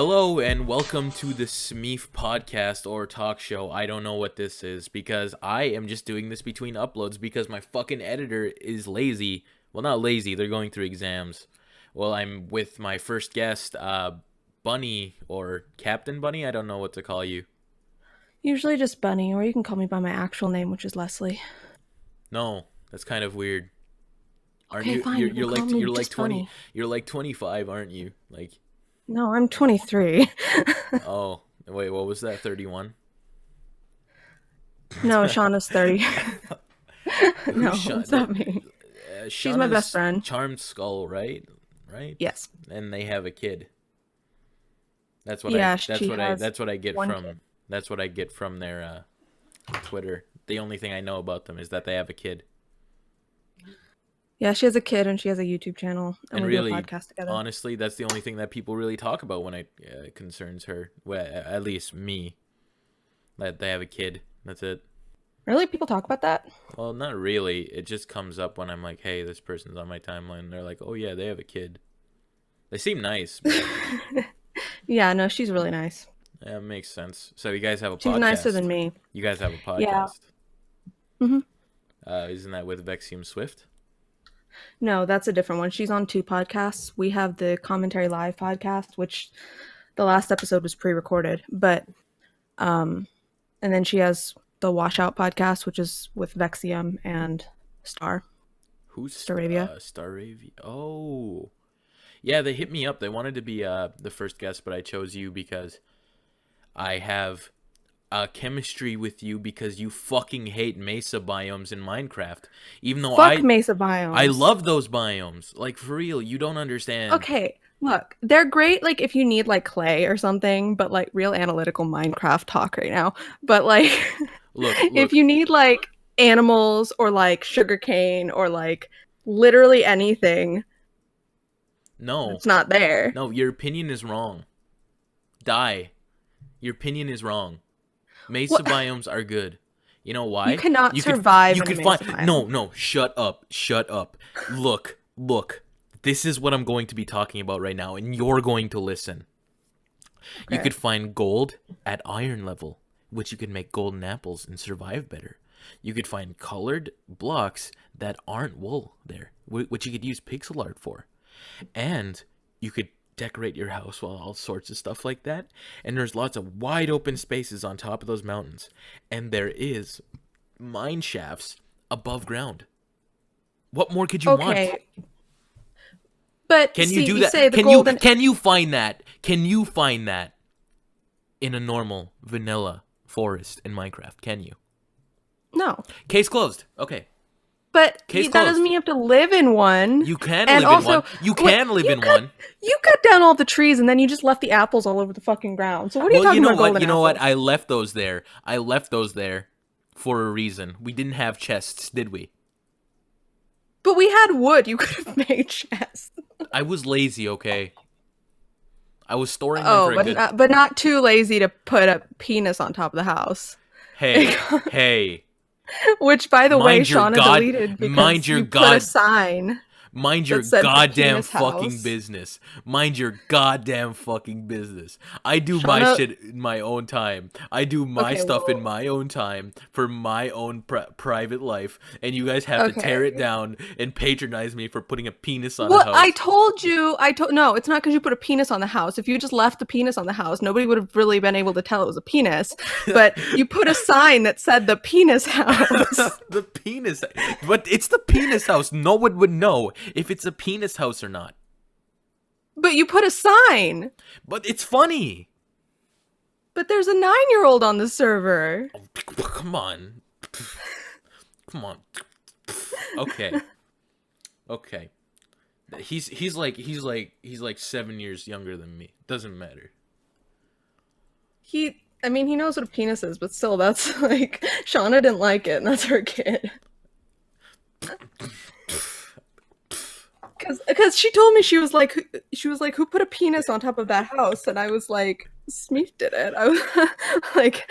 Hello and welcome to the Smeef podcast or talk show. I don't know what this is because I am just doing this between uploads because my fucking editor is lazy. Well, not lazy, they're going through exams. Well, I'm with my first guest, Bunny or Captain Bunny. I don't know what to call you. Usually just Bunny, or you can call me by my actual name, which is Leslie. No, that's kind of weird. Aren't Okay, you? fine. You're Call like me you're like just 20. Bunny. You're like 25, aren't you? Like, No, I'm 23. oh, wait, what was that? 31? No, Shauna's 30. No, Who's what's that mean? She's my best friend. Charmed Skull, right? Right? Yes. And they have a kid. That's what Yeah, that's what I get one from kid. that's what I get from their Twitter. The only thing I know about them is that they have a kid. Yeah, she has a kid and she has a YouTube channel, and we really, do a podcast together. honestly, that's the only thing that people really talk about when it concerns her. Well, at least me. That they have a kid. That's it. Really? People talk about that? Well, not really. It just comes up when I'm like, hey, this person's on my timeline. And they're like, oh yeah, they have a kid. They seem nice. But Yeah, no, she's really nice. yeah, it makes sense. So you guys have a podcast. She's nicer than me. You guys have a podcast. Yeah. Mhm. Isn't that with Vexium Swift? No, that's a different one. She's on 2 podcasts. We have the Commentary Live podcast, which the last episode was pre-recorded, but and then she has the Washout podcast, which is with Vexium and Star. Who's Staravia? Staravia. Oh, yeah. They hit me up. They wanted to be the first guest, but I chose you because I have chemistry with you because you fucking hate mesa biomes in Minecraft. Even though Fuck mesa biomes. I love those biomes. Like, for real, you don't understand. Okay, look, they're great like if you need like clay or something, but like real analytical Minecraft talk right now. But like Look. if you need like animals or like sugarcane or like literally anything, No. it's not there. No, your opinion is wrong. Die. Your opinion is wrong. Mesa What? biomes are good. You know why? You cannot survive in a mesa biome. No, shut up. Look. This is what I'm going to be talking about right now, and you're going to listen. Okay. You could find gold at iron level, which you could make golden apples and survive better. You could find colored blocks that aren't wool there, which you could use pixel art for. And you could decorate your house with all sorts of stuff like that. And there's lots of wide open spaces on top of those mountains. And there is mine shafts above ground. What more could you want? But Can see, you do that? Say the Can you find that? Can you find that in a normal vanilla forest in Minecraft? Can you? No. Case closed. Okay. But Case that closed. doesn't mean you have to live in one. You can And live also, in one. You can live in one. You cut down all the trees and then you just left the apples all over the fucking ground. So what are you talking about golden You know what? apples? I left those there for a reason. We didn't have chests, did we? But we had wood. You could have made chests. I was lazy, okay? I was storing them for a good... but not too lazy to put a penis on top of the house. Hey. Which, by the way, Mind your Shauna god- deleted because mind your you god- put a sign. Mind your that said the goddamn penis fucking house. business. Mind your goddamn fucking business. I do my Shauna- shit in my own time. I do my Okay, stuff well- in my own time for my own private life, and you guys have to tear it Okay. down and patronize me for putting a penis on Well, a house. I told you. No, it's not because you put a penis on the house. If you just left the penis on the house, nobody would have really been able to tell it was a penis. But you put a sign that said the penis house. The penis, but it's the penis house. No one would know if it's a penis house or not. But you put a sign. But it's funny. But there's a 9-year-old on the server. Come on. Okay. He's like 7 years younger than me. Doesn't matter. He knows what a penis is, but still, that's like Shauna didn't like it, and that's her kid. Because she told me she was like, who put a penis on top of that house? And I was like, Smeef did it. I was like,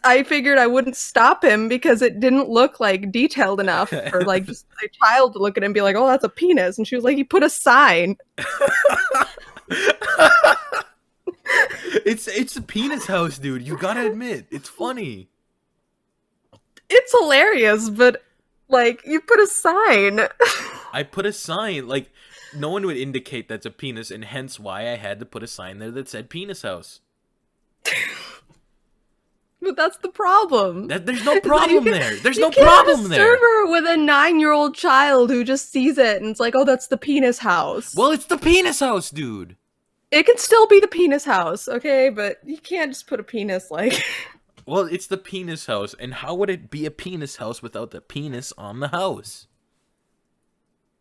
I figured I wouldn't stop him because it didn't look like detailed enough for like just a child to look at it and be like, oh, that's a penis. And she was like, he put a sign. It's a penis house, dude. You gotta admit, it's funny. It's hilarious, but like you put a sign. I put a sign, like, no one would indicate that's a penis, and hence why I had to put a sign there that said penis house. But that's the problem. There's no problem there. There's no you can't problem have a there. server with a 9-year-old child who just sees it and it's like, oh, that's the penis house. Well, it's the penis house, dude. It can still be the penis house, okay? But you can't just put a penis like. Well, it's the penis house, and how would it be a penis house without the penis on the house?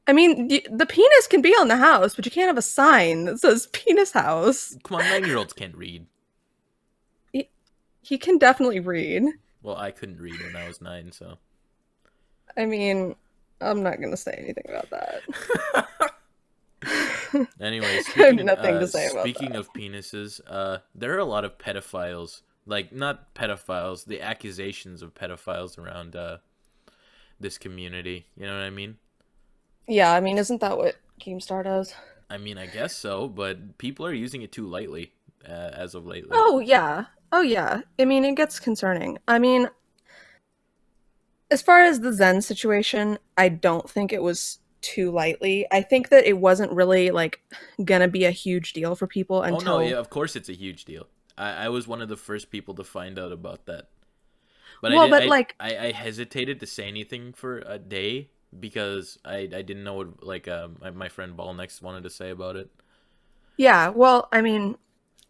I mean, the penis can be on the house, but you can't have a sign that says penis house. Come on, 9-year-olds can't read. He can definitely read. Well, I couldn't read when I was 9, so. I mean, I'm not going to say anything about that. Anyway, I have nothing to say about speaking that. of penises, there are a lot of pedophiles. Like, not pedophiles, the accusations of pedophiles around this community. You know what I mean? Yeah, I mean, isn't that what Keemstar does? I mean, I guess so, but people are using it too lightly as of lately. Oh, yeah. Oh, yeah. I mean, it gets concerning. I mean, as far as the Zen situation, I don't think it was too lightly. I think that it wasn't really, like, gonna be a huge deal for people until... Oh, no, yeah, of course it's a huge deal. I was one of the first people to find out about that. But well, but, like... I hesitated to say anything for a day because I didn't know what, like, my friend Ballnext wanted to say about it. Yeah, well, I mean,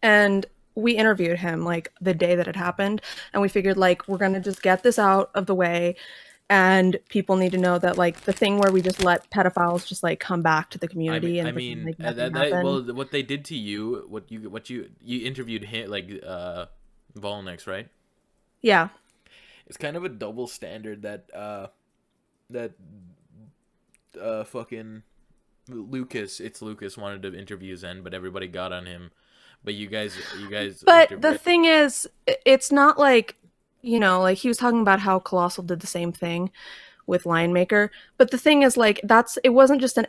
and we interviewed him, like, the day that it happened, and we figured, like, we're gonna just get this out of the way, and people need to know that, like, the thing where we just let pedophiles just, like, come back to the community and pretend like nothing happened. Well, what they did to you, you interviewed him, like, Volnex, right? Yeah. It's kind of a double standard that fucking Lucas wanted to interview Zen, but everybody got on him. But you guys. But the thing is, it's not like, you know, like he was talking about how Colossal did the same thing with Lion Maker. But the thing is, like, it wasn't just an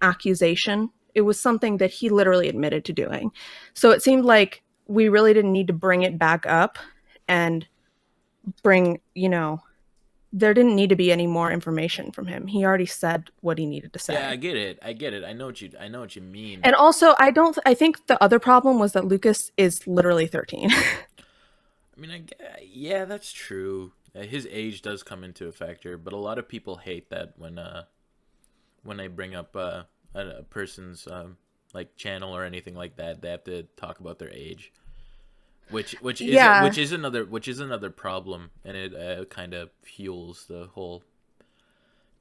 accusation. It was something that he literally admitted to doing. So it seemed like we really didn't need to bring it back up and bring, you know, there didn't need to be any more information from him. He already said what he needed to say. Yeah, I get it. I know what you mean. And also, I think the other problem was that Lucas is literally 13. I mean, yeah, that's true. His age does come into a factor, but a lot of people hate that when I bring up a person's like channel or anything like that. They have to talk about their age. Which is another problem, and it kind of fuels the whole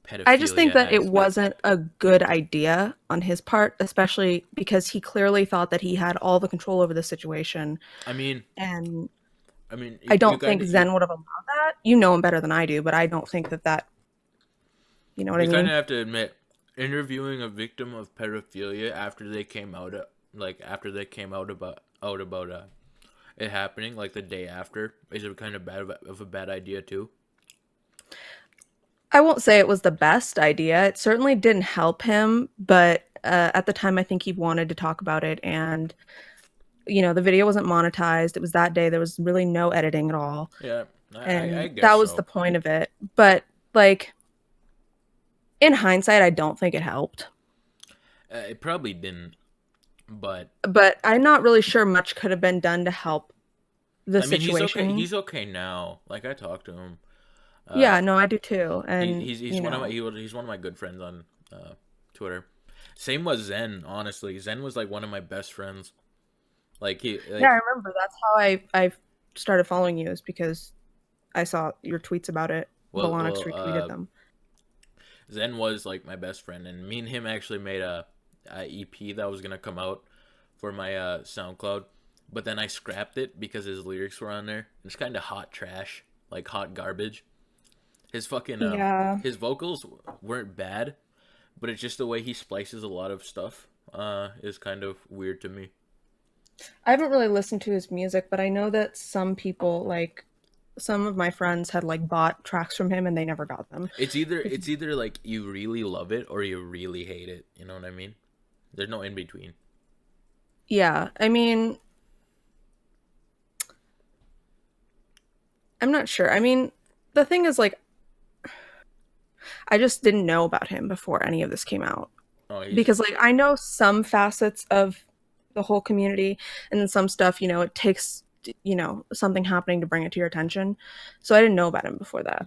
pedophilia. I just think that aspect. it wasn't a good idea on his part, especially because he clearly thought that he had all the control over the situation. I mean, I don't think Zen would have allowed that. You know him better than I do, but I don't think that. You know what I mean? You kind of have to admit, interviewing a victim of pedophilia after they came out, about it happening, like the day after, is it kind of a bad idea too? I won't say it was the best idea. It certainly didn't help him, but at the time I think he wanted to talk about it, and you know, the video wasn't monetized. It was that day. There was really no editing at all. Yeah, I guess that was so. the point of it. But like, in hindsight, I don't think it helped. It probably didn't, but I'm not really sure much could have been done to help the situation. He's okay now. Like, I talked to him. Yeah, no, I do too. And he's one of my good friends on Twitter. Same was Zen. Honestly, Zen was like one of my best friends. Yeah, I remember. That's how I started following you, is because I saw your tweets about it. Balonix retweeted them. Zen was like my best friend, and me and him actually made a EP that was gonna come out for my SoundCloud, but then I scrapped it because his lyrics were on there. It's kind of hot trash, like hot garbage. His fucking his vocals weren't bad, but it's just the way he splices a lot of stuff is kind of weird to me. I haven't really listened to his music, but I know that some people, like some of my friends, had like bought tracks from him and they never got them. It's either like you really love it or you really hate it. You know what I mean? There's no in between. Yeah, I mean, I'm not sure. I mean, the thing is, like, I just didn't know about him before any of this came out. Oh, he's Because, like, I know some facets of the whole community, and then some stuff, it takes, something happening to bring it to your attention. So I didn't know about him before that.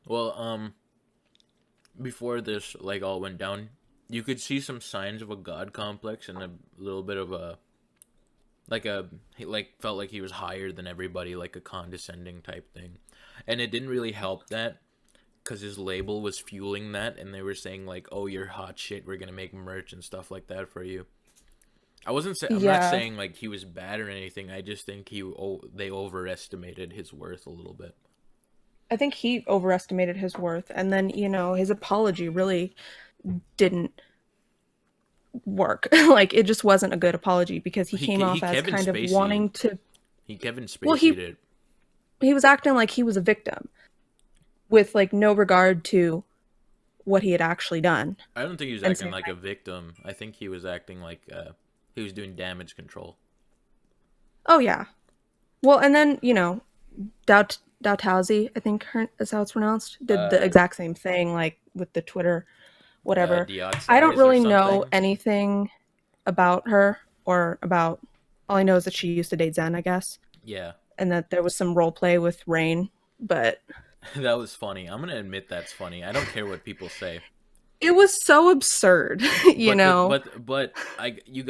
well, before this like all went down, you could see some signs of a god complex and a little bit of a he like felt like he was higher than everybody, like a condescending type thing, and it didn't really help that because his label was fueling that, and they were saying like, "Oh, you're hot shit. We're gonna make merch and stuff like that for you." I'm not Yeah. saying like he was bad or anything. I just think they overestimated his worth a little bit. I think he overestimated his worth. And then, his apology really didn't work. Like, it just wasn't a good apology because he came He off as Kevin kind of Spacey wanting to. he Kevin Well, Spacey did. he was acting like he was a victim with, like, no regard to what he had actually done. I don't think he was And acting saying, like a like, victim. I think he was acting like he was doing damage control. oh, yeah. Well, and then, Dautauzi, I think is how it's pronounced, did the Uh, exact same thing, like with the Twitter, whatever. I don't Deoxize or really know something. anything about her or about. All I know is that she used to date Zen, I guess, Yeah, and that there was some role play with Rain, but that was funny. I'm gonna admit that's funny. I don't care what people say. it was so absurd, you know. You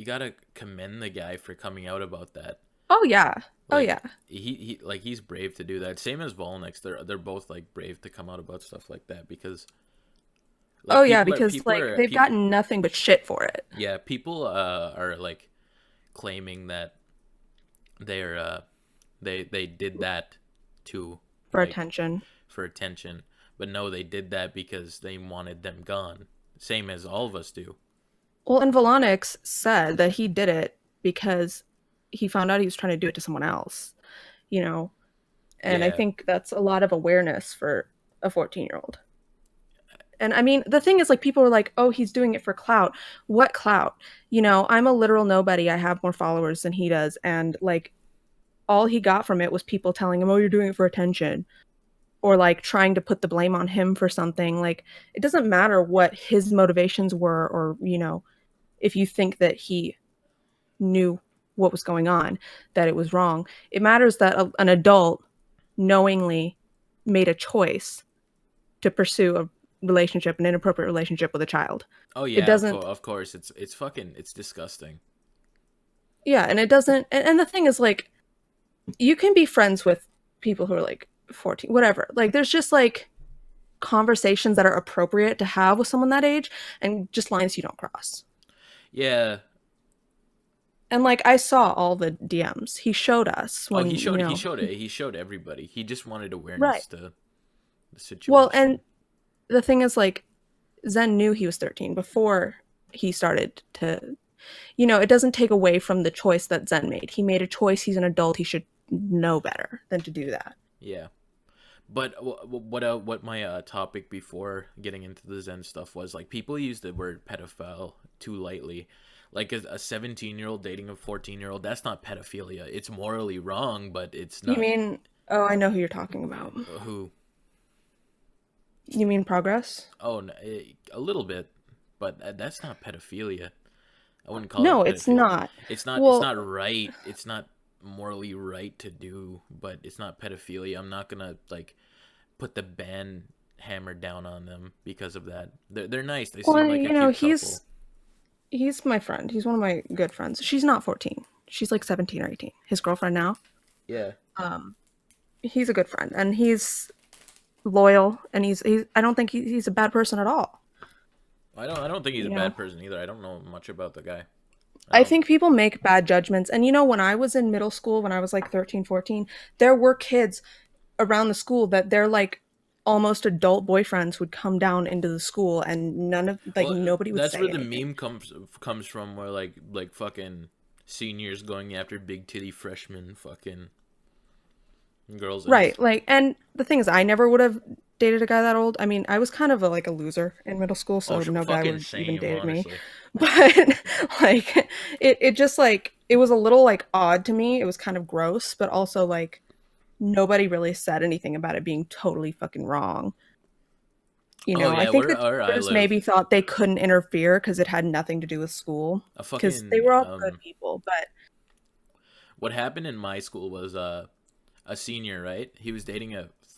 gotta commend the guy for coming out about that. Oh yeah, oh Like yeah, he like he's brave to do that. Same as Volnex. They're both like brave to come out about stuff like that because oh like yeah, because like they've people gotten nothing but shit for it. yeah, people are like claiming that they're they did that to For like attention. for attention, but no, they did that because they wanted them gone. Same as all of us do. Well, and Volonix said that he did it because he found out he was trying to do it to someone else, you know. And I Yeah, think that's a lot of awareness for a 14-year-old. And I mean, the thing is, like, people are like, oh, he's doing it for clout. What clout? I'm a literal nobody. I have more followers than he does. And, like, all he got from it was people telling him, oh, you're doing it for attention. Or, like, trying to put the blame on him for something. Like, it doesn't matter what his motivations were, or, if you think that he knew what was going on, that it was wrong. It matters that an adult knowingly made a choice to pursue a relationship, an inappropriate relationship with a child. oh It yeah, doesn't, of course. It's fucking it's disgusting. yeah, and it doesn't, and the thing is, like, you can be friends with people who are like 14, whatever. Like, there's just like conversations that are appropriate to have with someone that age and just lines you don't cross. Yeah. And like, I saw all the DMs. He showed us Oh, when, he showed everybody. He just wanted right. awareness to the Well, and situation. the thing is, like, Zen knew he was 13 before he started to, it doesn't take away from the choice that Zen made. He made a choice. He's an adult. He should know better than to do that. Yeah. But what my topic before getting into the Zen stuff was like people use the word pedophile too lightly. Like a 17-year-old dating a 14-year-old, that's not pedophilia. It's morally wrong, but it's You not mean, oh, I know who you're talking about. who. You mean Progress? Oh, a little bit, but that's not pedophilia. I wouldn't call No, that it's pedophilia. not. It's Well, not right. It's not morally right to do, but it's not pedophilia. I'm not gonna like put the ban hammer down on them because of that. They're nice. They well, seem like a cute couple. he's my friend. He's one of my good friends. She's not 14. She's like 17 or 18. His girlfriend now. Yeah. Um, he's a good friend, and he's loyal, and he's I don't think he's a bad person at all. I don't think he's a You know, bad person either. I don't know much about the guy. I I don't. think people make bad judgments. And when I was in middle school, when I was like 13, 14, there were kids around the school that they're like almost adult boyfriends would come down into the school, and Well, nobody would that's say where the anything. meme comes from, where like fucking seniors going after big titty freshmen fucking girls, and Right. it's Like, and the thing is, I never would have dated a guy that old. I mean, I was kind of like a loser in middle school, oh so no guy fucking would even same, dated me. honestly. But like, it just like it was a little like odd to me. It was kind of gross, but also like nobody really said anything about it being totally fucking wrong. You Oh know, I yeah, think the where I teachers live, maybe thought they couldn't interfere because it had nothing to do with school, a because they fucking were all good people. But what happened in my school was a senior, right? He was dating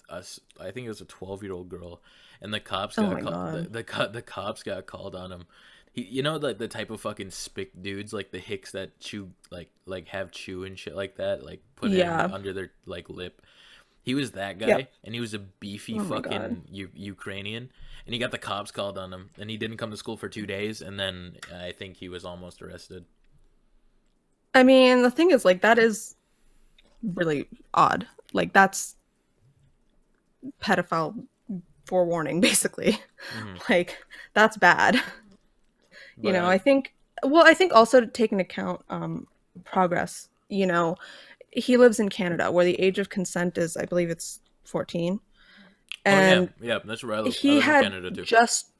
I think it was a 12-year-old girl, and the cops oh got my god, the cops got called on him. He, you know, the type of fucking spick dudes, like the hicks that chew, like have chew and shit like that, like put it yeah, under their like lip. He was that guy, yep, and he was a beefy oh my god. fucking Ukrainian, and he got the cops called on him, and he didn't come to school for 2 days, and then I think he was almost arrested. I mean, the thing is, like, that is really odd. Like, that's pedophile forewarning, basically. Hmm. Like, that's bad. You But know, I think, well, I think also to take into account progress, you know, he lives in Canada where the age of consent is, I believe it's 14. oh yeah, And yeah, that's where I live. I he live in had Canada too. just,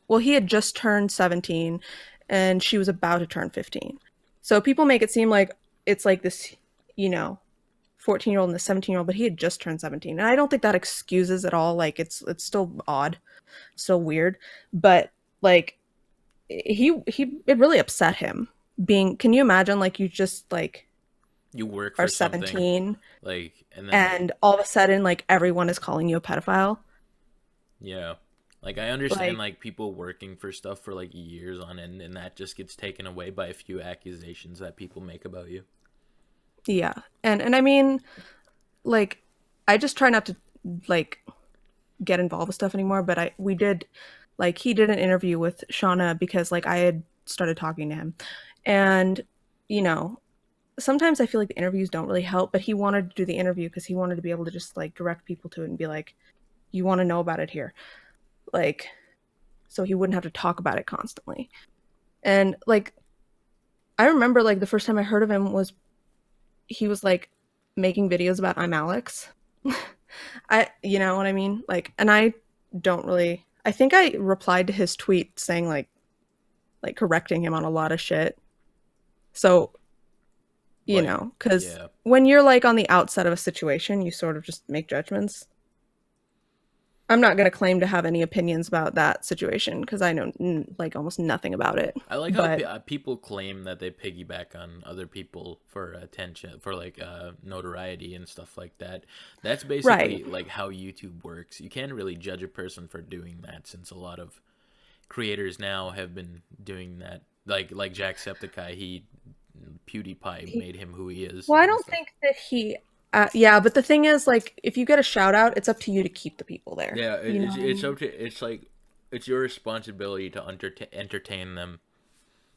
well, he had just turned 17 and she was about to turn 15. So people make it seem like it's like this, you know, 14-year-old and the 17-year-old, but he had just turned 17. And I don't think that excuses at all. Like it's still odd, still weird, but like he it really upset him being, can you imagine, like, you just like You work are for something, 17 like, and then and all of a sudden like everyone is calling you a pedophile? yeah, like I understand Like, like people working for stuff for like years on end, and that just gets taken away by a few accusations that people make about you. yeah. And I mean, like, I just try not to like get involved with stuff anymore, but I we did, like, he did an interview with Shauna because like I had started talking to him. And you know, sometimes I feel like the interviews don't really help, but he wanted to do the interview because he wanted to be able to just like direct people to it and be like, you want to know about it here. Like, so he wouldn't have to talk about it constantly. And like I remember like the first time I heard of him was he was like making videos about I'm Alex. I, you know what I mean? Like, and I don't really, I think I replied to his tweet saying like correcting him on a lot of shit. So, you Like, know, cuz yeah, when you're like on the outside of a situation, you sort of just make judgments. I'm not going to claim to have any opinions about that situation because I know like almost nothing about it. I like how But people claim that they piggyback on other people for attention, for like notoriety and stuff like that. That's right. basically like how YouTube works. You can't really judge a person for doing that, since a lot of creators now have been doing that. Like Jacksepticeye, he PewDiePie He, made him who he is well, I and don't stuff. think that he yeah, but the thing is, like, if you get a shout out, it's up to you to keep the people there. Yeah, You know what I it's mean? up to, it's like it's your responsibility to entertain them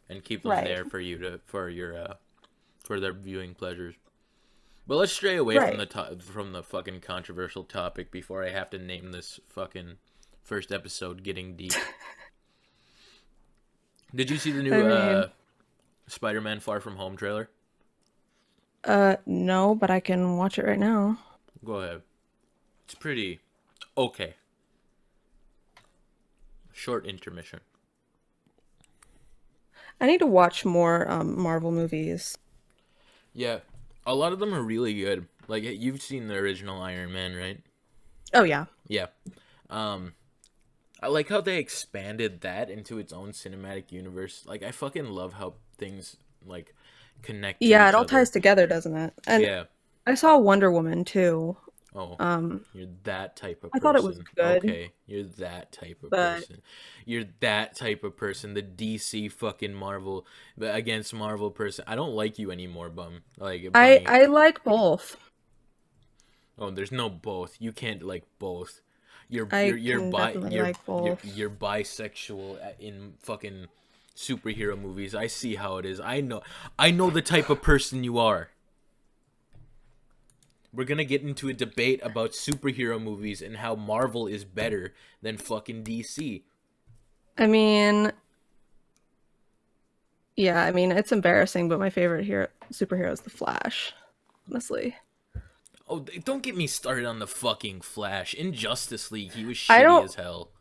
and keep them Right. there for you to for your for their viewing pleasures. But let's stray away from Right. the from the fucking controversial topic before I have to name this fucking first episode Getting Deep. Did you see the I new mean, Spider-Man Far From Home trailer? no, but I can watch it right now. Go ahead. It's pretty okay. Short intermission. I need to watch more Marvel movies. Yeah, a lot of them are really good. Like, you've seen the original Iron Man, right? Oh yeah. Yeah. Um, I like how they expanded that into its own cinematic universe. Like, I fucking love how things like connect to Yeah, it each all ties other. together, doesn't it? And Yeah. I saw Wonder Woman too. Oh, Um, you're that type of I thought it was person. good, Okay, you're that type of but person. You're that type of person. The DC fucking Marvel against Marvel person. I don't like you anymore, I Bunny. I like both. Oh, there's no both. You can't like both. I can definitely like both. You're bisexual in fucking superhero movies. I see how it is. I know the type of person you are. We're gonna get into a debate about superhero movies and how Marvel is better than fucking DC. I mean, yeah, I mean it's embarrassing, but my favorite hero superhero is the Flash, honestly. Oh, don't get me started on the fucking Flash. In Justice League, he was I shitty don't as hell.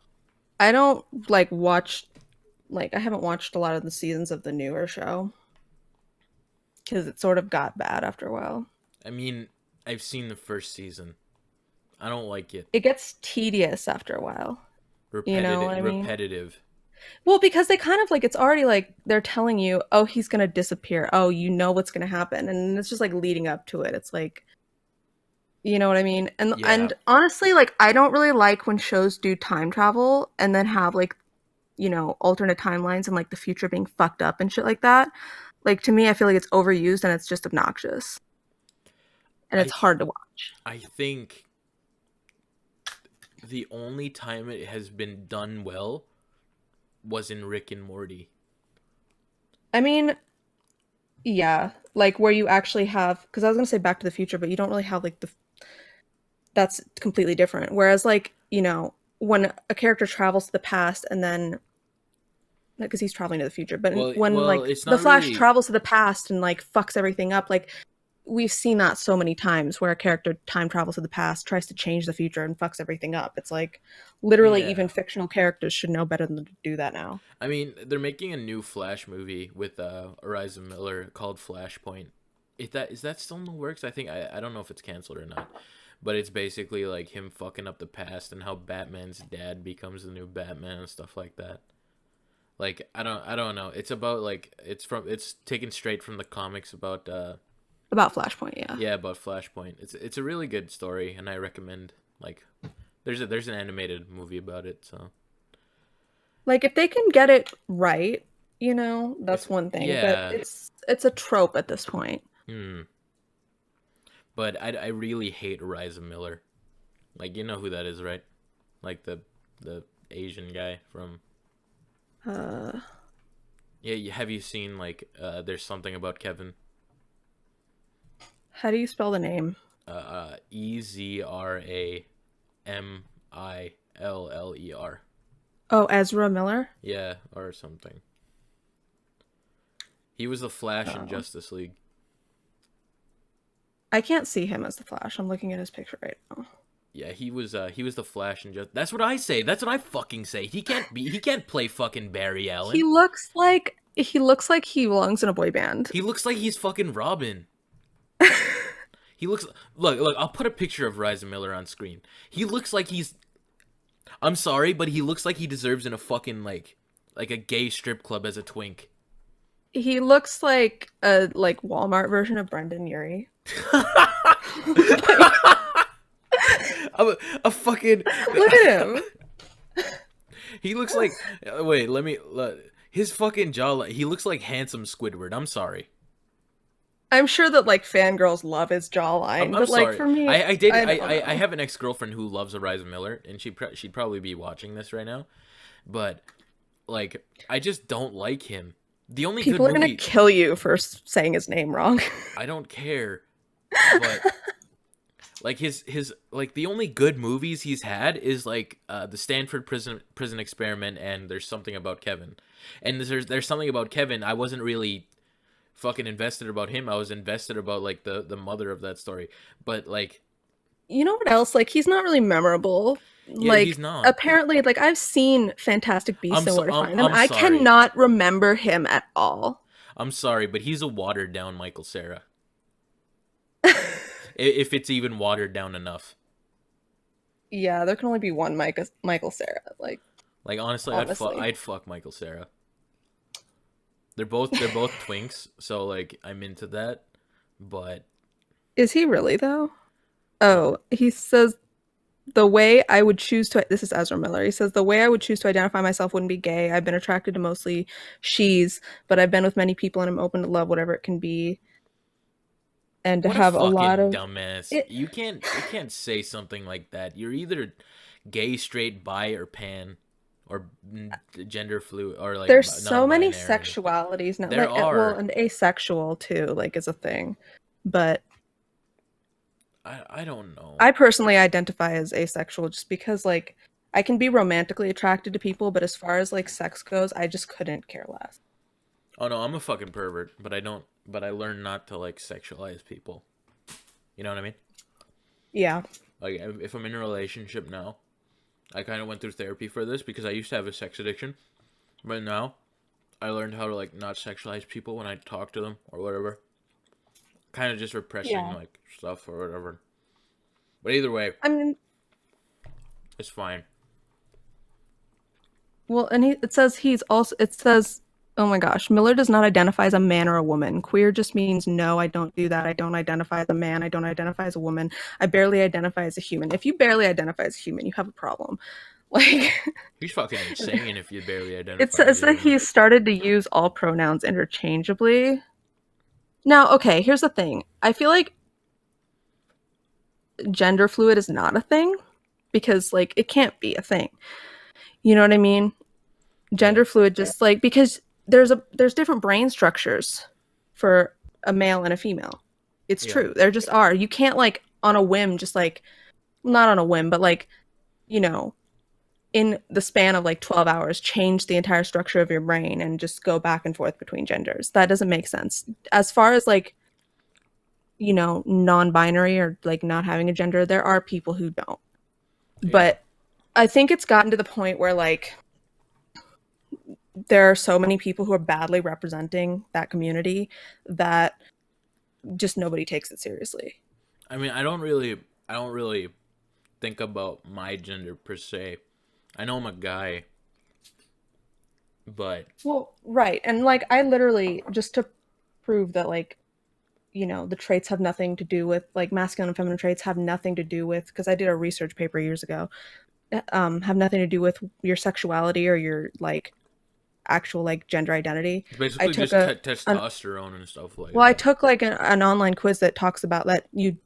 I don't like watch, like, I haven't watched a lot of the seasons of the newer show because it sort of got bad after a while. I mean, I've seen the first season. I don't like it. It gets tedious after a while. You know what Repetitive. I mean? Repetitive. Well, because they kind of like it's already like they're telling you, oh, he's gonna disappear. Oh, you know what's gonna happen, and it's just like leading up to it. It's like, you know what I mean? And Yeah. and honestly, like I don't really like when shows do time travel and then have like, alternate timelines and like the future being fucked up and shit like that. Like to me, I feel like it's overused and it's just obnoxious and I it's hard to watch. I think the only time it has been done well was in Rick and Morty. I mean, yeah, like where you actually have, because I was gonna say Back to the Future, but you don't really have like that's completely different. Whereas like, when a character travels to the past and then because he's traveling to the future, but when Well, like it's the not Flash really. travels to the past and like fucks everything up, like we've seen that so many times where a character time travels to the past, tries to change the future and fucks everything up. It's like literally Yeah. even fictional characters should know better than to do that now. I mean, they're making a new Flash movie with Ariza Miller called Flashpoint. Is that still in the works? I don't know if it's canceled or not. But it's basically like him fucking up the past and how Batman's dad becomes the new Batman and stuff like that. Like I don't know. It's about like it's taken straight from the comics about About Flashpoint, yeah. yeah, about Flashpoint. It's a really good story and I recommend like there's an animated movie about it, so Like if they can get it right, if that's one thing. But yeah, it's a trope at this point. hmm. But I really hate Ariza Miller. Like you know who that is, right? Like the Asian guy from Uh yeah. Have you seen like There's Something About Kevin? how do you spell the name? EZRAMILLER. Oh, Ezra Miller? Yeah, or something. He was the Flash in Oh. Justice League. I can't see him as the Flash. I'm looking at his picture right now. Yeah, he was the Flash in Just. That's what I say. That's what I fucking say. He can't play fucking Barry He Allen. looks like he looks like he belongs in a boy band. He looks like he's fucking Robin. He looks look. I'll put a picture of Ryza Miller on screen. He looks like he's. I'm sorry, but he looks like he deserves in a fucking like a gay strip club as a twink. He looks like a Walmart version of Brendan Urie. a fucking. Look at him. He looks like. Wait, his fucking jawline. He looks like handsome Squidward. I'm sorry. I'm sure that fangirls love his jawline, I'm but sorry. for me, I have an ex-girlfriend who loves Ariza Miller, and she'd probably be watching this right now, but I just don't like him. The only people good are gonna movie kill you for saying his name wrong. I don't care, but his the only good movies he's had is the Stanford prison experiment and There's Something About Kevin, and there's something about Kevin. I wasn't really fucking invested about him. I was invested about the mother of that story, but You know what else? He's not really memorable. yeah, he's not. Apparently, I've seen Fantastic Beasts and Where to Find Them. I'm I sorry. cannot remember him at all. I'm sorry, but he's a watered down Michael Cera. If it's even watered down enough. Yeah, there can only be one Michael Cera. Honestly, honestly. I'd fuck Michael Cera. They're both twinks, so I'm into that. But Is he really though? Oh, he says the way I would choose to. This is Ezra Miller. He says the way I would choose to identify myself wouldn't be gay. I've been attracted to mostly she's, but I've been with many people and I'm open to love whatever it can be. And to what have a a lot of dumbass. You can't say something like that. You're either gay, straight, bi, or pan, or gender fluid, or there's so many non-binary. sexualities now. There are. Well, and asexual too, is a thing. But I don't know. I personally identify as asexual just because I can be romantically attracted to people, but as far as sex goes, I just couldn't care less. Oh no, I'm a fucking pervert, but I learned not to sexualize people. You know what I mean? Yeah. If I'm in a relationship now, I kind of went through therapy for this because I used to have a sex addiction, but now I learned how to not sexualize people when I talk to them or whatever. kind of just repressing Yeah. like stuff or whatever. But either way, I mean, it's fine. well, and it says it says, oh my gosh, Miller does not identify as a man or a woman. Queer just means no, I don't do that. I don't identify as a man. I don't identify as a woman. I barely identify as a human. If you barely identify as a human, you have a problem. Like, He's fucking insane if you barely it identify as says a that human. he started to use all pronouns interchangeably. Now, okay, here's the thing. I feel like gender fluid is not a thing because, like, it can't be a thing. You know what I mean? Yeah. Gender fluid just like because there's different brain structures for a male and a female. It's Yeah. true. There just are. You can't like on a whim just like not on a whim, but like, you know, in the span of like 12 hours change the entire structure of your brain and just go back and forth between genders. That doesn't make sense. As far as like, you know, non-binary or like not having a gender, there are people who don't. Yeah. But I think it's gotten to the point where like there are so many people who are badly representing that community that just nobody takes it seriously. I mean, I don't really think about my gender per se. I know I'm a guy, but Well, right. And like I literally just to prove that like, you know, the traits have nothing to do with like masculine and feminine traits have nothing to do with because I did a research paper years ago. Have nothing to do with your sexuality or your like actual like gender identity. it's I basically took just a an testosterone and stuff like Well, I that. took like an online quiz that talks about that you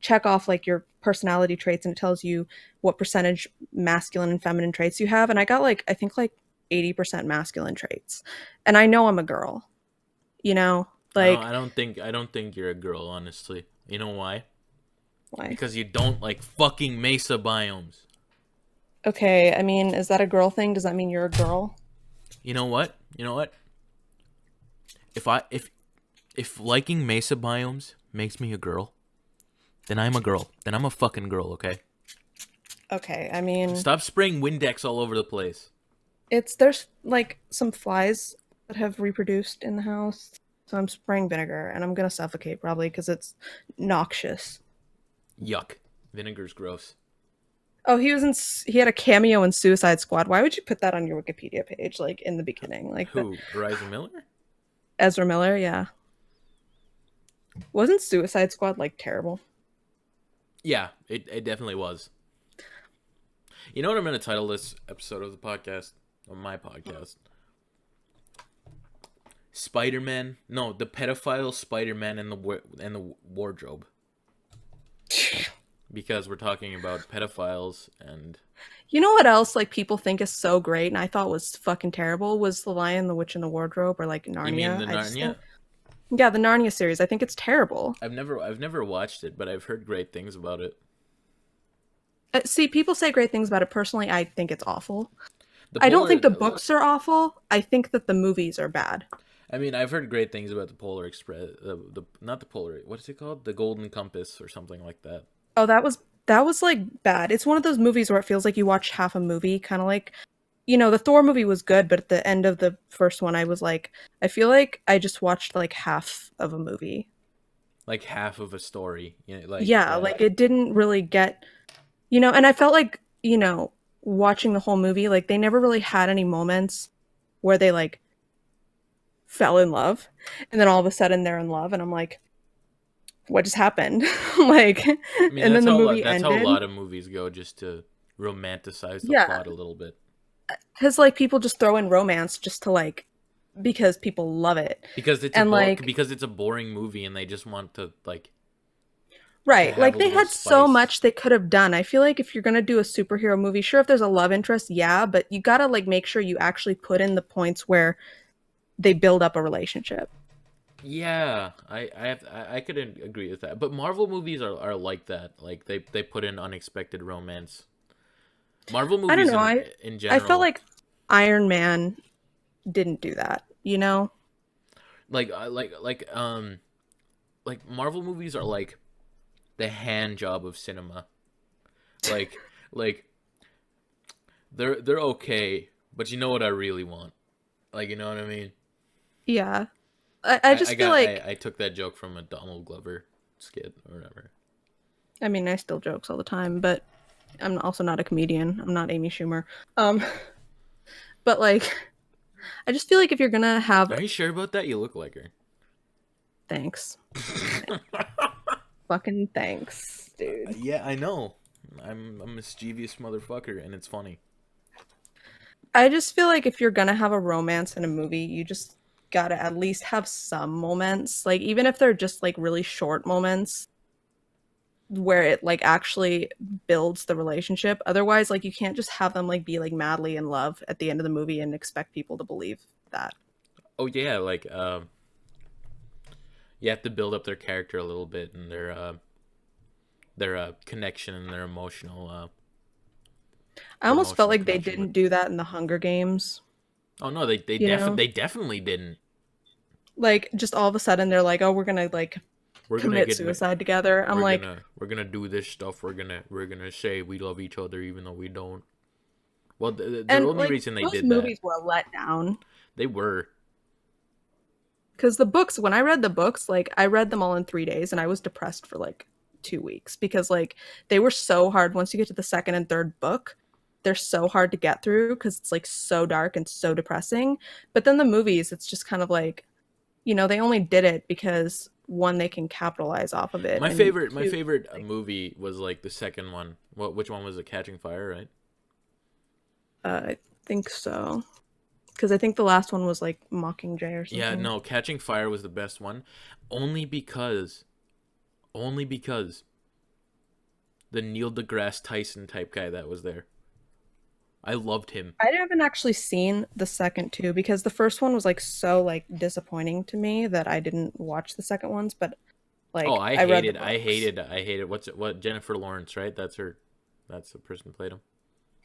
check off like your personality traits and it tells you what percentage masculine and feminine traits you have. And I got like, I think like 80% masculine traits. And I know I'm a girl, you know, like, I don't think you're a girl, honestly. You know why? why? Because you don't like fucking mesa biomes. Okay, I mean, is that a girl thing? Does that mean you're a girl? You know what? You know what? If I if liking mesa biomes makes me a girl, then I'm a girl. Then I'm a fucking girl, okay? Okay, I mean, Stop spraying Windex all over the place. there's like some flies that have reproduced in the house. So I'm spraying vinegar and I'm gonna suffocate probably because it's noxious. Yuck. Vinegar's gross. Oh, he had a cameo in Suicide Squad. Why would you put that on your Wikipedia page, like in the beginning, like the Who? Verizon Miller? Ezra Miller? Yeah, wasn't Suicide Squad like terrible? Yeah, it definitely was. You know what I'm going to title this episode of the podcast? Of my podcast? Spider-Man. No, the pedophile Spider-Man and the wardrobe. Because we're talking about pedophiles and... You know what else like people think is so great and I thought was fucking terrible was The Lion, the Witch, and the Wardrobe or like Narnia. You mean the I just Narnia? yeah, the Narnia series. I think it's terrible. I've never watched it, but I've heard great things about it. See, people say great things about it. Personally, I think it's awful. The I don't Polar... think the books are awful. I think that the movies are bad. I mean, I've heard great things about the Polar Express. Not the Polar... What is it called? The Golden Compass or something like that. Oh, that was like bad. It's one of those movies where it feels like you watch half a movie, kind of like, you know, the Thor movie was good, but at the end of the first one, I was like, I feel like I just watched like half of a movie. Like half of a story. You know, like Yeah, like it didn't really get, you know, and I felt like, you know, watching the whole movie, like they never really had any moments where they like fell in love, and then all of a sudden they're in love, and I'm like, what just happened? Like, I mean, and then the movie that's how a ended. lot of movies go, just to romanticize the Yeah, plot a little bit. because like people just throw in romance just to like because people love it and like Because it's a boring movie and they just want to like to right have like a they little had so spice. much they could have done. I feel like if you're gonna do a superhero movie, sure, if there's a love interest, yeah, but you gotta like make sure you actually put in the points where they build up a relationship. Yeah, I couldn't agree with that. But Marvel movies are like that. Like they put in unexpected romance. Marvel I don't movies know, in I felt general, like Iron Man didn't do that, you know. like Marvel movies are like the hand job of cinema. Like like they're okay, but you know what I really want? Like, you know what I mean? Yeah, I just feel like, I took that joke from a Donald Glover skit or whatever. I mean, I still jokes all the time, but I'm also not a comedian. I'm not Amy Schumer. Um, but like, I just feel like if you're gonna have, Are you sure about that? You look like her. thanks, fucking thanks, dude. Yeah, I know. I'm a mischievous motherfucker, and it's funny. I just feel like if you're gonna have a romance in a movie, you just gotta at least have some moments, like even if they're just like really short moments where it like actually builds the relationship. Otherwise, like you can't just have them like be like madly in love at the end of the movie and expect people to believe that. Oh yeah, like you have to build up their character a little bit and their connection and I their almost felt emotional like they connection with. didn't do that in the Hunger Games. Oh no, You know, they definitely didn't. like just all of a sudden they're like, "Oh, we're gonna like We're gonna commit get suicide together." I'm like, we're gonna do this stuff. We're gonna say we love each other even though we don't. Well, the and only like reason they those did that, movies were a letdown. they were. Because the books, when I read the books, like I read them all in 3 days and I was depressed for like 2 weeks because like they were so hard. Once you get to the second and third book, they're so hard to get through because it's like so dark and so depressing. But then the movies, it's just kind of like, they only did it because one, they can capitalize off of it, and My two, favorite like, movie was like the second one. Which one was it? Catching Fire, right? I think so. Because I think the last one was like Mockingjay or Yeah, something. no, Catching Fire was the best one, only because, only because the Neil deGrasse Tyson type guy that was there. I loved him. I haven't actually seen the second two because the first one was like so like disappointing to me that I didn't watch the second ones. But Oh, like I read the books. I hated. What's it? What Jennifer Lawrence, right? That's her. That's the person who played him.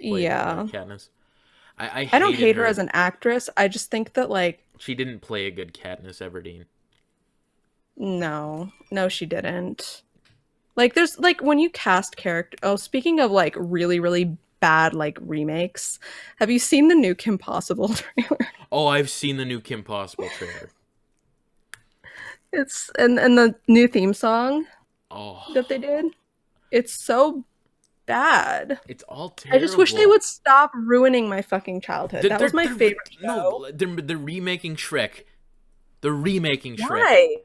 Played Yeah, Katniss. I I don't hated hate her as her. an actress. I just think that like She didn't play a good Katniss Everdeen. no, no, she didn't. Like there's like when you cast character. Oh, speaking of like really really bad like remakes, have you seen the new Kim Possible trailer? Oh, I've seen the new Kim Possible trailer. It's and the new theme song that they Oh, did. It's so bad. it's all I just wish they terrible. would stop ruining my fucking childhood. That was my favorite show. No, they're remaking Shrek. They're remaking Shrek. Why?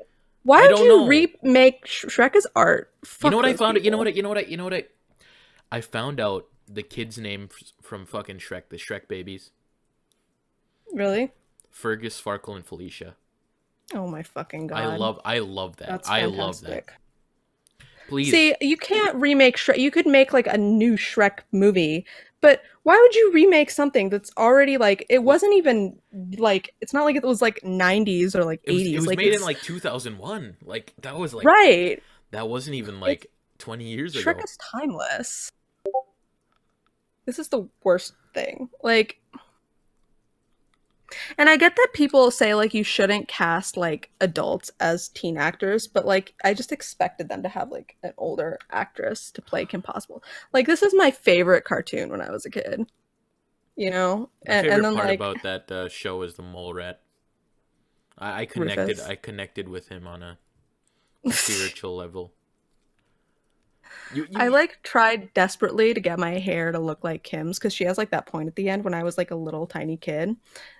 Why I would don't you know. remake Shrek as art? You know Fuck what I those found? people. You know what I found out the kid's name from fucking Shrek, the Shrek babies. Really? Fergus, Farkle, and Felicia. Oh my fucking god. I love that. That's I love that. fantastic. Please. See, you can't remake Shrek. You could make like a new Shrek movie, but why would you remake something that's already like it What? wasn't even like it's not like it was like 90s or like It 80s. was Like made in it's like 2001. Like that was like right. that wasn't even It's like 20 years Shrek ago. is timeless. This is the worst thing. Like, and I get that people say like you shouldn't cast like adults as teen actors, but like I just expected them to have like an older actress to play Kim Possible. Like this is my favorite cartoon when I was a kid, My and favorite then part like about that show is the mole rat. Rufus. I connected with him on a spiritual level. I You like tried desperately to get my hair to look like Kim's because she has like that point at the end when I was like a little tiny kid,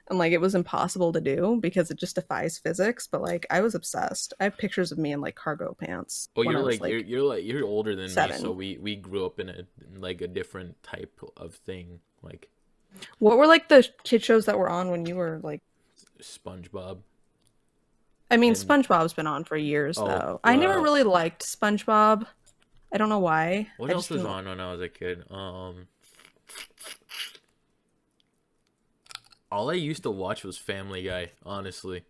and like it was impossible to do because it just defies physics. But like I was obsessed. I have pictures of me in like cargo pants Oh, when I was like you're older than me, so 7. we grew up in a different type of thing, like What were like the kid shows that were on when you were like? SpongeBob I mean, and SpongeBob's been on for years oh though. I never really liked SpongeBob. I don't know why. what I else just was didn't. on when I was a kid? All I used to watch was Family Guy. Honestly,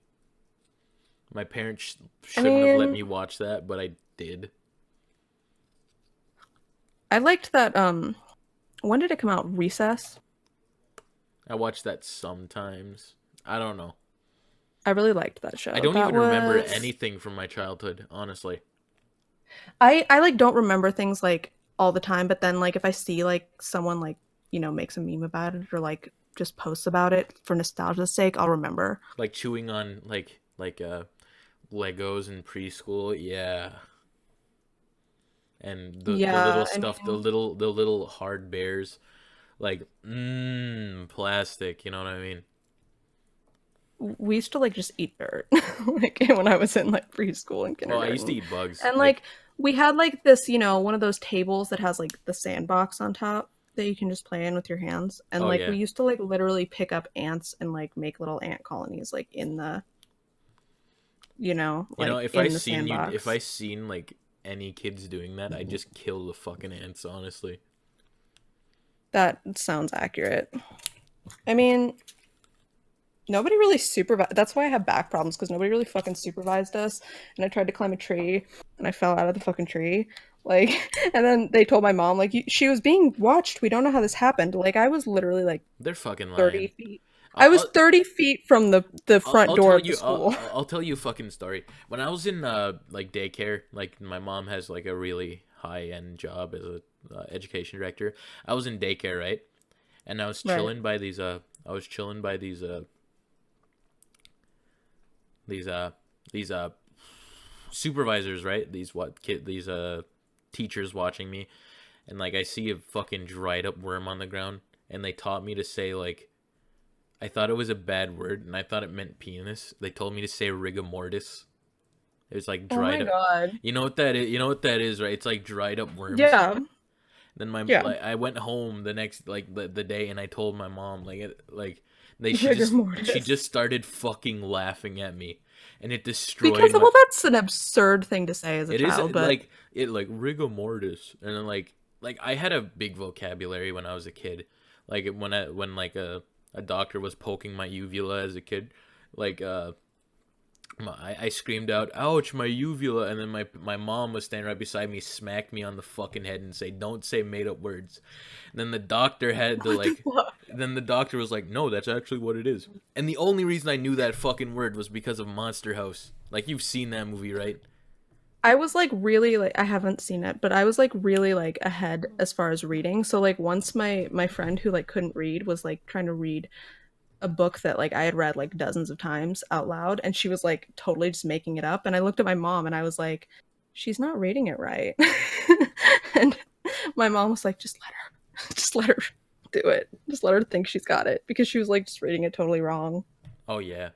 my parents I shouldn't have let mean, me watch that, but I did. I liked that. When did it come out? Recess. I watch that sometimes. I don't know. I really liked that I show. don't That even remember was. anything from my childhood, honestly. I like don't remember things like all the time, but then like if I see like someone like makes a meme about it or like just posts about it for nostalgia's sake, I'll remember. Like chewing on like Legos in preschool. Yeah, and the little Yeah, I stuff, mean, the little hard bears, like plastic. You know what I mean? we used to like just eat dirt, like when I was in like preschool and Oh, I used to kindergarten. eat bugs. And Like, like we had like this, one of those tables that has like the sandbox on top that you can just play in with your hands. And oh like yeah. we used to like literally pick up ants and like make little ant colonies like You know, like in the if sandbox. I seen like any kids doing that, I'd just kill the fucking ants. Honestly. That sounds accurate. I mean, nobody really supervised. That's why I have back problems because nobody really fucking supervised us. And I tried to climb a tree and I fell out of the fucking tree. Like, and then they told my mom, like, she was being watched. We don't know how this happened. Like, I was literally like They're fucking 30 lying. feet. I was I'll, 30 feet from the front I'll door tell of the you school. I'll tell you a fucking story. When I was in like daycare, like my mom has like a really high end job as a education director. I was in daycare, right? And I was Right. chilling by these I was chilling by these these supervisors, right? These teachers watching me, and like I see a fucking dried up worm on the ground, and they taught me to say like I thought it was a bad word, and I thought it meant penis. They told me to say rigor mortis. It was like Oh dried my up. God. You know what that is? You know what that is, right? It's like dried up worms. Yeah. Then my Yeah. like I went home the next like the day, and I told my mom like they Rigor she mortis. just started fucking laughing at me, and it Because, destroyed my. well, that's an absurd thing to say as a It is child, but like rigor mortis, and then like I had a big vocabulary when I was a kid. Like when like a doctor was poking my uvula as a kid, like I screamed out, "Ouch, my uvula!" And then my mom was standing right beside me, smacked me on the fucking head, and say, "Don't say made up words." And then the doctor had to what the like, fuck? then the doctor was like, "No, that's actually what it is." And the only reason I knew that fucking word was because of Monster House. Like you've seen that movie, right? I was like really like I haven't seen it, but I was like really like ahead as far as reading. So like once my friend who like couldn't read was like trying to read a book that like I had read like dozens of times out loud and she was like totally just making it up and I looked at my mom and I was like she's not reading it right. And my mom was like just let her just let her do it. Just let her think she's got it because she was like just reading it totally wrong. Oh yeah.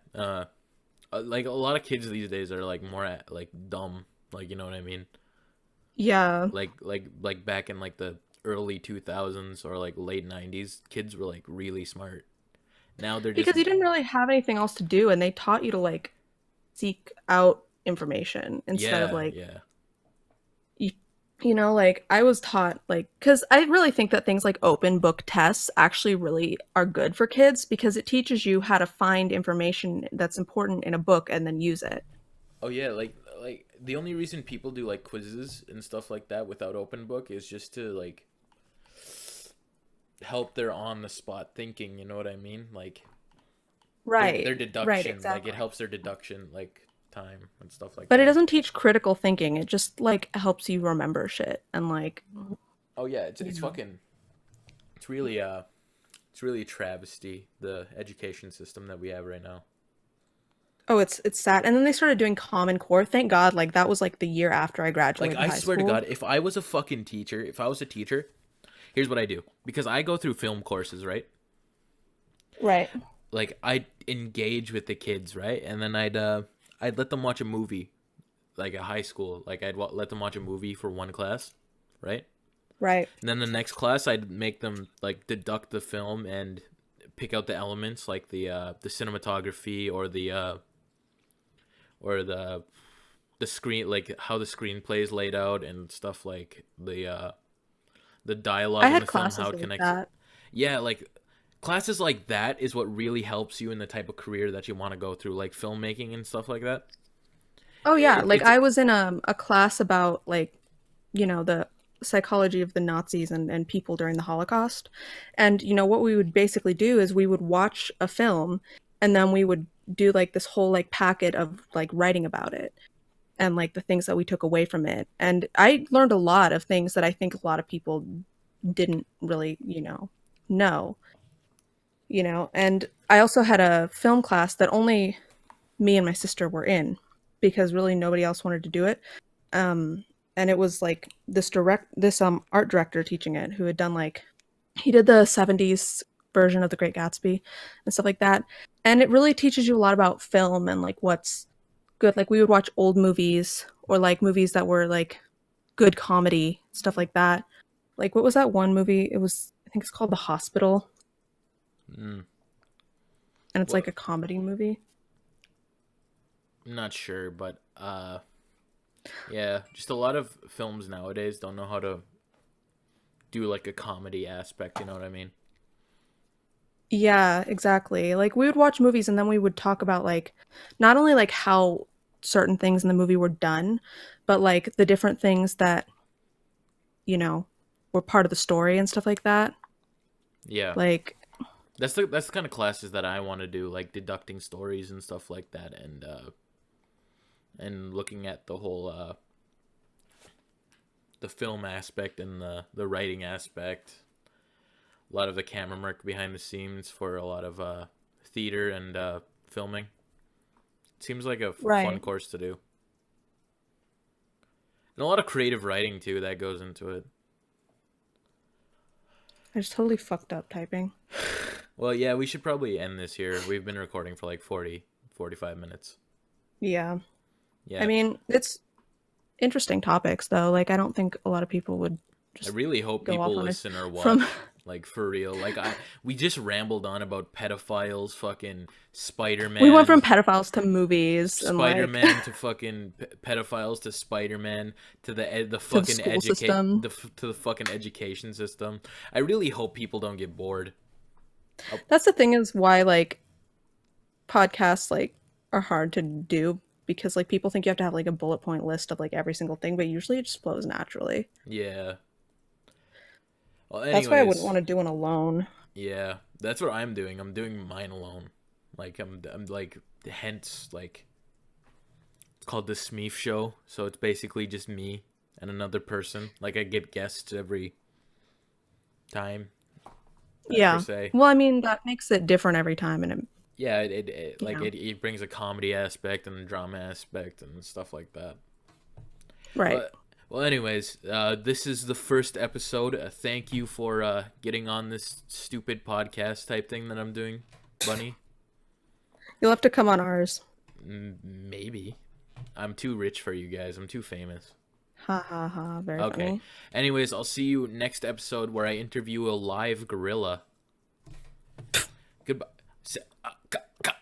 Like a lot of kids these days are like more like dumb. Like you know what I mean? Yeah. Like back in like the early 2000s or like late 90s, kids were like really smart. Now they're just Because you didn't really have anything else to do and they taught you to like seek out information instead of yeah, like yeah. you, like I was taught like because I really think that things like open book tests actually really are good for kids because it teaches you how to find information that's important in a book and then use it. Oh yeah, like the only reason people do like quizzes and stuff like that without open book is just to like help their on the spot thinking, you know what I mean? Like Right. their Right, deduction, like it exactly. helps their deduction like time and stuff like But it that. doesn't teach critical thinking. It just like helps you remember shit and like, Oh yeah, you it's know. fucking it's really a travesty the education system that we have right now. Oh, it's sad. And then they started doing Common Core. Thank God, like that was like the year after I Like graduated I high swear to school. God, if I was a fucking teacher, if I was a teacher, here's what I do. Because I go through film courses, right? Right. Like I'd engage with the kids, right? And then I'd let them watch a movie, like a high school. Like let them watch a movie for one class, right? Right. And then the next class, I'd make them like deduct the film and pick out the elements, like the cinematography or the screen, like how the screenplay is laid out and stuff like the I dialogue in had the film, how classes it like connects. that. Yeah, like classes like that is what really helps you in the type of career that you want to go through, like filmmaking and stuff like that. Oh yeah, like It's I was in a class about like, the psychology of the Nazis and people during the Holocaust. And what we would basically do is we would watch a film and then we would do like this whole like packet of like writing about it and like the things that we took away from it. And I learned a lot of things that I think a lot of people didn't really, know. And I also had a film class that only me and my sister were in because really nobody else wanted to do it. And it was like this art director teaching it who had done like he did the 70s version of The Great Gatsby and stuff like that. And it really teaches you a lot about film and like what's good. Like we would watch old movies or like movies that were like good comedy, stuff like that. Like what was that one movie? It was I think it's called The Hospital. Mm. And it's Well, like a comedy movie. I'm not sure, but yeah, just a lot of films nowadays don't know how to do like a comedy aspect, you know what I mean? Yeah, exactly. Like we would watch movies and then we would talk about like not only like how certain things in the movie were done, but like the different things that, you know, were part of the story and stuff like that. Yeah. Like That's the kind of classes that I want to do, like deducting stories and stuff like that, and looking at the whole the film aspect and the writing aspect, a lot of the camera work behind the scenes for a lot of theater and filming. It seems like a fun right. course to do, and a lot of creative writing too that goes into it. I just totally fucked up typing. Well, yeah, we should probably end this here. We've been recording for like 45 minutes. Yeah. I Yeah. mean, it's interesting topics though. Like I don't think a lot of people would I just really hope go off people on it listen or from watch, like for real. Like we just rambled on about pedophiles, fucking we went Spider-Man, from pedophiles to movies and like Spider-Man to fucking pedophiles to Spider-Man to the to the fucking school system. to the fucking education system. I really hope people don't get bored. Oh, That's the thing is why like podcasts like are hard to do because like people think you have to have like a bullet point list of like every single thing, but usually it just flows naturally. yeah. Well, That's why I wouldn't anyways, want to do one alone. yeah, that's what I'm doing. I'm doing mine alone. Like I'm like hence like it's called the Smeef show. So it's basically just me and another person. Like I get guests every time per Yeah. se. Well, I mean that makes it different every time, and it, Yeah, it you like know, it brings a comedy aspect and a drama aspect and stuff like that. right. But well, anyways, this is the first episode. Thank you for getting on this stupid podcast type thing that I'm doing, Bunny. You'll have to come on ours. Maybe I'm too rich for you guys. I'm too famous. Ha ha ha. Very Okay. funny. Anyways, I'll see you next episode where I interview a live gorilla. Goodbye.